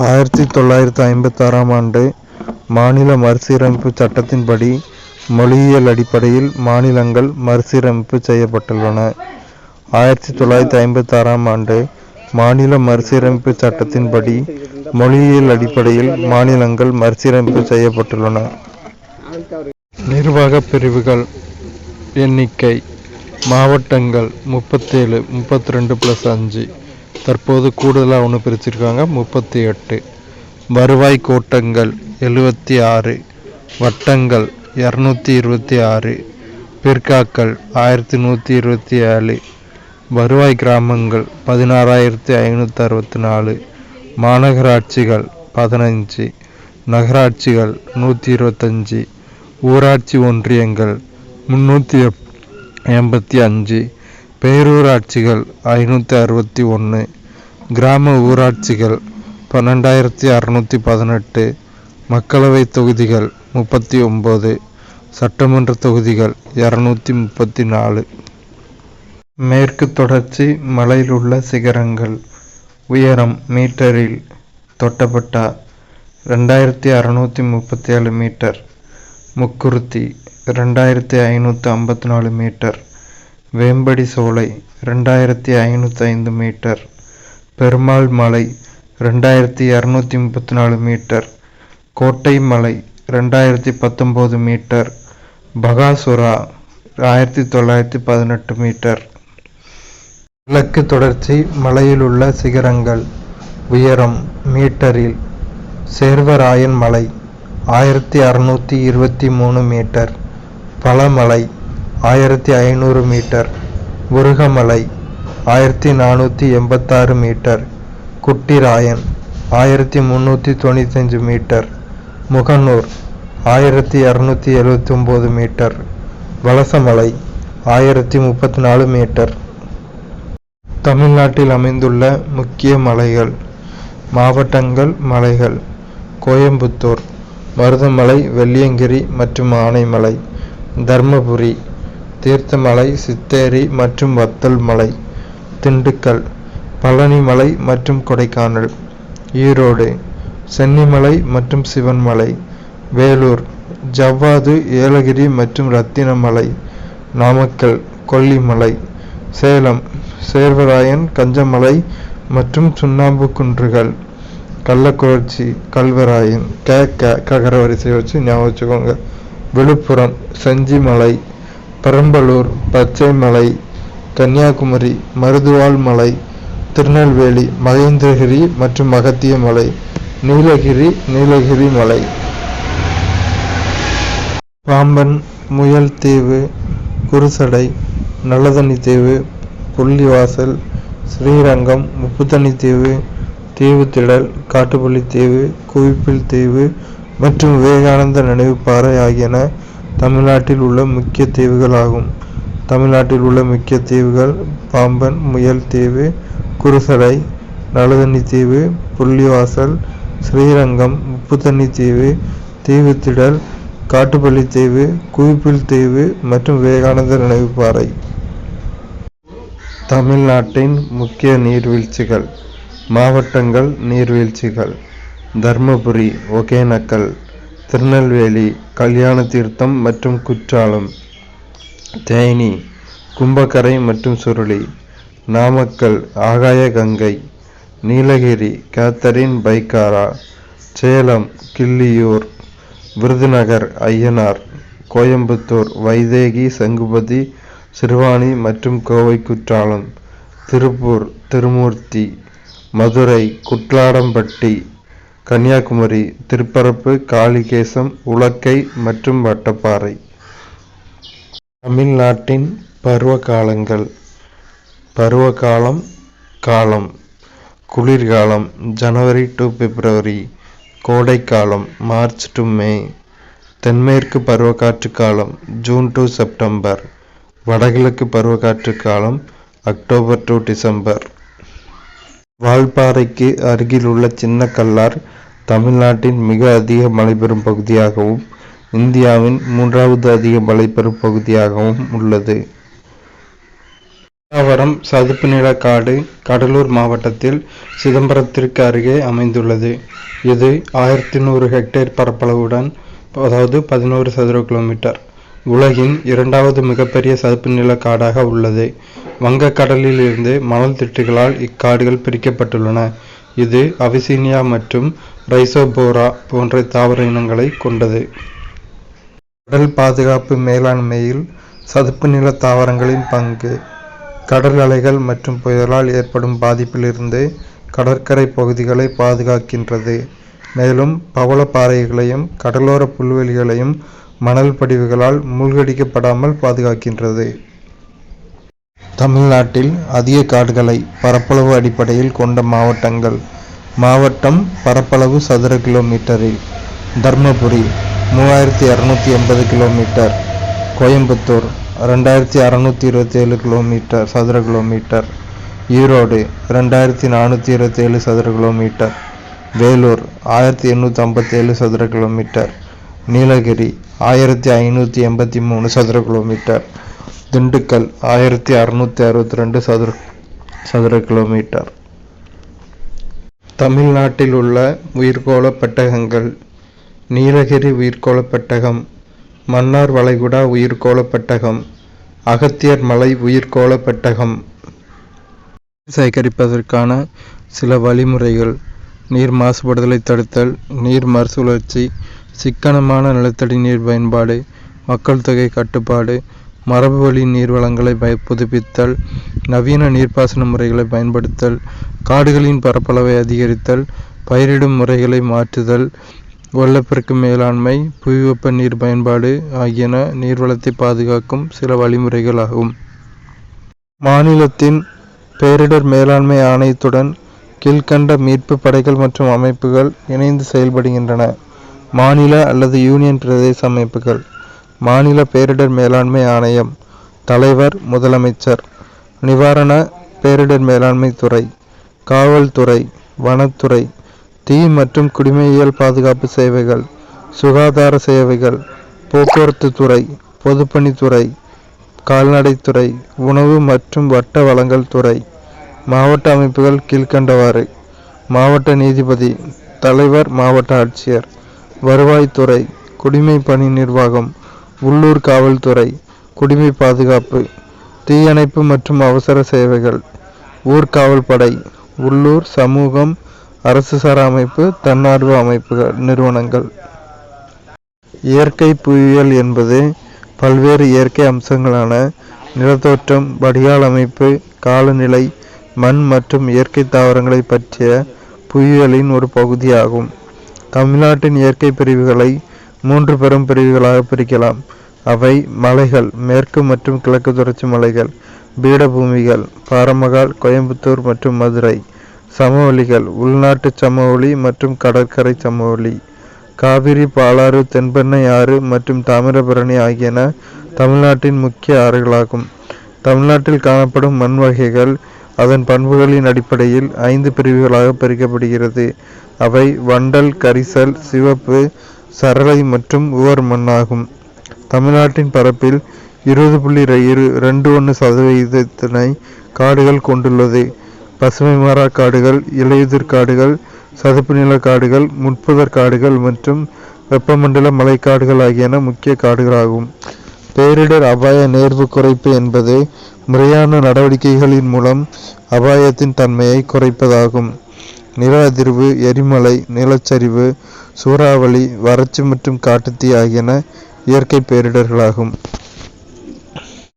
1956ஆம் ஆண்டு மாநில மறுசீரமைப்பு சட்டத்தின்படி மொழியியல் அடிப்படையில் மாநிலங்கள் மறுசீரமைப்பு செய்யப்பட்டுள்ளன. 1956ஆம் ஆண்டு மாநில மறுசீரமைப்பு சட்டத்தின்படி மொழியியல் அடிப்படையில் மாநிலங்கள் மறுசீரமைப்பு செய்யப்பட்டுள்ளன. நிர்வாக பிரிவுகள் எண்ணிக்கை: மாவட்டங்கள் 37, 32+5. தற்போது கூடுதலாக ஒன்று பிரிச்சிருக்காங்க, 38. வருவாய் கோட்டங்கள் 76. வட்டங்கள் 226. பிற்காக்கள் 1127. வருவாய் கிராமங்கள் 16,564. மாநகராட்சிகள் 15. நகராட்சிகள் 125. ஊராட்சி ஒன்றியங்கள் 385. பேரூராட்சிகள் 561. கிராம ஊராட்சிகள் 12,618. மக்களவை தொகுதிகள் 39. சட்டமன்ற தொகுதிகள் 234. மேற்கு தொடர்ச்சி மலையில் உள்ள சிகரங்கள். உயரம் மீட்டரில்: தொட்டபெட்டா 2637 மீட்டர். முக்குருத்தி 2554 மீட்டர். வேம்படி சோலை 2505 மீட்டர். பெருமாள் மலை 2234 மீட்டர். கோட்டை மலை 2019 மீட்டர். பகாசுரா 1918 மீட்டர். கிழக்கு தொடர்ச்சி மலையில் உள்ள சிகரங்கள். உயரம் மீட்டரில்: சேர்வராயன் மலை 1623 metre. Palamalai 1500 metre. Murugamalai 1486 metre. Kuttirayan 1395 metre. Muganur 1279 metre. Valasamalai 1034 metre. தமிழ்நாட்டில் அமைந்துள்ள முக்கிய மலைகள். மாவட்டங்கள். மலைகள்: கோயம்புத்தூர், மருதமலை, வெள்ளியங்கிரி மற்றும் ஆனைமலை. தர்மபுரி, தீர்த்தமலை, சித்தேரி மற்றும் வத்தல் மலை. திண்டுக்கல், பழனிமலை மற்றும் கொடைக்கானல். ஈரோடு, சென்னிமலை மற்றும் சிவன்மலை. வேலூர், ஜவ்வாது, ஏலகிரி மற்றும் ரத்தினமலை. நாமக்கல், கொல்லிமலை. சேலம், சேர்வராயன், கஞ்சமலை மற்றும் சுண்ணாம்பு குன்றுகள். கள்ளக்குறிச்சி, கல்வராயன். ககர வரிசை வச்சு ஞாபகம் வச்சுக்கோங்க. விழுப்புரம், செஞ்சிமலை. பெரம்பலூர், பச்சைமலை. கன்னியாகுமரி, மருதுவாள் மலை. திருநெல்வேலி, மகேந்திரகிரி மற்றும் மகத்திய மலை. நீலகிரி, நீலகிரி மலை. பாம்பன், முயல் தீவு, குருசடை, நல்லதண்ணி தீவு, புள்ளிவாசல், ஸ்ரீரங்கம், உப்புத்தண்ணி தீவு, தீவுத்திடல், காட்டுப்பள்ளி தீவு, குவிப்பில் தீவு மற்றும் விவேகானந்த நினைவு பாறை ஆகியன தமிழ்நாட்டில் உள்ள முக்கிய தீவுகள் ஆகும். தமிழ்நாட்டில் உள்ள முக்கிய தீவுகள்: பாம்பன், முயல் தீவு, குருசடை, நல்லதண்ணி தீவு, புள்ளிவாசல், ஸ்ரீரங்கம், உப்புத்தண்ணி தீவு, தீவுத்திடல், காட்டுப்பள்ளி தீவு, குவிப்பில் தீவு மற்றும் விவேகானந்த நினைவு பாறை. தமிழ்நாட்டின் முக்கிய நீர்வீழ்ச்சிகள். மாவட்டங்கள். நீர்வீழ்ச்சிகள்: தர்மபுரி, ஒகேனக்கல். திருநெல்வேலி, கல்யாண தீர்த்தம் மற்றும் குற்றாலம். தேனி, கும்பக்கரை மற்றும் சுருளி. நாமக்கல், ஆகாய கங்கை. நீலகிரி, கேத்தரின் பைக்காரா. சேலம், கிள்ளியூர். விருதுநகர், அய்யனார். கோயம்புத்தூர், வைதேகி, சங்குபதி, சிறுவாணி மற்றும் கோவை குற்றாலம். திருப்பூர், திருமூர்த்தி. மதுரை, குட்லாடம்பட்டி. கன்னியாகுமரி, திருப்பரப்பு, காளிகேசம், உலக்கை மற்றும் வட்டப்பாறை. தமிழ்நாட்டின் பருவ காலங்கள். பருவகாலம். காலம்: குளிர்காலம் ஜனவரி டு பிப்ரவரி. கோடைக்காலம் மார்ச் டு மே. தென்மேற்கு பருவக்காற்று காலம் ஜூன் டு செப்டம்பர். வடகிழக்கு பருவக்காற்று காலம் அக்டோபர் டு டிசம்பர். வால்பாறைக்கு அருகில் உள்ள சின்ன கல்லார் தமிழ்நாட்டின் மிக அதிக மழை பெறும் பகுதியாகவும் இந்தியாவின் 3வது அதிக மழை பெறும் பகுதியாகவும் உள்ளது. பல்லாவரம் சதுப்பு நில காடு கடலூர் மாவட்டத்தில் சிதம்பரத்திற்கு அருகே அமைந்துள்ளது. இது 1100 ஹெக்டேர் பரப்பளவுடன், அதாவது 11 சதுர கிலோமீட்டர், உலகின் 2வது மிகப்பெரிய சதுப்பு நில காடாக உள்ளது. வங்கக்கடலில் இருந்து மணல் திட்டுகளால் இக்காடுகள் பிரிக்கப்பட்டுள்ளன. இது அபிசீனியா மற்றும் ரைசோபோரா போன்ற தாவர இனங்களை கொண்டது. கடல் பாதுகாப்பு மேலாண்மையில் சதுப்பு நில தாவரங்களின் பங்கு. கடல் அலைகள் மற்றும் புயலால் ஏற்படும் பாதிப்பிலிருந்து கடற்கரை பகுதிகளை பாதுகாக்கின்றது. மேலும் பவளப்பாறைகளையும் கடலோர புல்வெளிகளையும் மணல் படிவுகளால் மூழ்கடிக்கப்படாமல் பாதுகாக்கின்றது. தமிழ்நாட்டில் அதிக காடுகளை பரப்பளவு அடிப்படையில் கொண்ட மாவட்டங்கள். மாவட்டம் பரப்பளவு சதுர கிலோமீட்டரில்: தர்மபுரி 3280 கிலோமீட்டர், கோயம்புத்தூர் 2627 கிலோமீட்டர் சதுர கிலோமீட்டர், ஈரோடு 2427 சதுர கிலோமீட்டர், வேலூர் 1857 சதுர கிலோமீட்டர், நீலகிரி 1583 சதுர கிலோமீட்டர், திண்டுக்கல் 1662 சதுர கிலோமீட்டர். தமிழ்நாட்டில் உள்ள உயிர்கோள பெட்டகங்கள்: நீலகிரி உயிர்கோள பெட்டகம், மன்னார் வளைகுடா உயிர்கோள பெட்டகம், அகத்தியர் மலை உயிர்கோள பெட்டகம். சேகரிப்பதற்கான சில வழிமுறைகள்: நீர் மாசுபடுதலை தடுத்தல், நீர் மறுசுழற்சி, சிக்கனமான நிலத்தடி நீர் பயன்பாடு, மக்கள் தொகை கட்டுப்பாடு, மரபுவழி நீர்வளங்களை புதுப்பித்தல், நவீன நீர்ப்பாசன முறைகளை பயன்படுத்தல், காடுகளின் பரப்பளவை அதிகரித்தல், பயிரிடும் முறைகளை மாற்றுதல், வெள்ளப்பெருக்கு மேலாண்மை, புவிவெப்ப நீர் பயன்பாடு ஆகியன நீர்வளத்தை பாதுகாக்கும் சில வழிமுறைகள் ஆகும். மாநிலத்தின் பேரிடர் மேலாண்மை ஆணையத்துடன் கீழ்கண்ட மீட்பு படைகள் மற்றும் அமைப்புகள் இணைந்து செயல்படுகின்றன. மாநில அல்லது யூனியன் பிரதேச அமைப்புகள்: மாநில பேரிடர் மேலாண்மை ஆணையம், தலைவர் முதலமைச்சர், நிவாரண பேரிடர் மேலாண்மை துறை, காவல்துறை, வனத்துறை, தீ மற்றும் குடிமையியல் பாதுகாப்பு சேவைகள், சுகாதார சேவைகள், போக்குவரத்து துறை, பொதுப்பணித்துறை, கால்நடைத்துறை, உணவு மற்றும் வட்ட வழங்கல் துறை. மாவட்ட அமைப்புகள் கீழ்கண்டவாறு: மாவட்ட நீதிபதி, தலைவர் மாவட்ட ஆட்சியர், வருவாய்த்துறை, குடிமை பணி நிர்வாகம், உள்ளூர் காவல்துறை, குடிமை பாதுகாப்பு, தீயணைப்பு மற்றும் அவசர சேவைகள், ஊர்காவல் படை, உள்ளூர், சமூகம், அரசு சாரா அமைப்பு, தன்னார்வ அமைப்புகள், நிறுவனங்கள். இயற்கை புவியியல் என்பது பல்வேறு இயற்கை அம்சங்களான நிலத்தோற்றம், வடிகால் அமைப்பு, காலநிலை, மண் மற்றும் இயற்கை தாவரங்களை பற்றிய புவியியலின் ஒரு பகுதியாகும். தமிழ்நாட்டின் இயற்கை பிரிவுகளை 3 பெரும் பிரிவுகளாக பிரிக்கலாம். அவை: மலைகள், மேற்கு மற்றும் கிழக்கு தொடர்ச்சி மலைகள், பீடபூமிகள், பாரமகால், கோயம்புத்தூர் மற்றும் மதுரை, சமவெளிகள், உள்நாட்டு சமவெளி மற்றும் கடற்கரை சமவெளி. காவிரி, பாலாறு, தென்பெண்ணை ஆறு மற்றும் தாமிரபரணி ஆகியன தமிழ்நாட்டின் முக்கிய ஆறுகளாகும். தமிழ்நாட்டில் காணப்படும் மண் வகைகள் அதன் பண்புகளின் அடிப்படையில் 5 பிரிவுகளாக பிரிக்கப்படுகிறது. அவை வண்டல், கரிசல், சிவப்பு, சரளை மற்றும் உவர் மண் ஆகும். தமிழ்நாட்டின் பரப்பில் 20.21% காடுகள் கொண்டுள்ளது. பசுமை மாறா காடுகள், இலையுதிர் காடுகள், சதுப்பு நில காடுகள், முட்புதர் காடுகள் மற்றும் வெப்பமண்டல மழைக்காடுகள் ஆகியன முக்கிய காடுகளாகும். பேரிடர் அபாய நேர்வு குறைப்பு என்பது முறையான நடவடிக்கைகளின் மூலம் அபாயத்தின் தன்மையை குறைப்பதாகும். நில அதிர்வு, எரிமலை, நிலச்சரிவு, சூறாவளி, வறட்சி மற்றும் காட்டுத்தீ ஆகியன இயற்கை பேரிடர்களாகும்.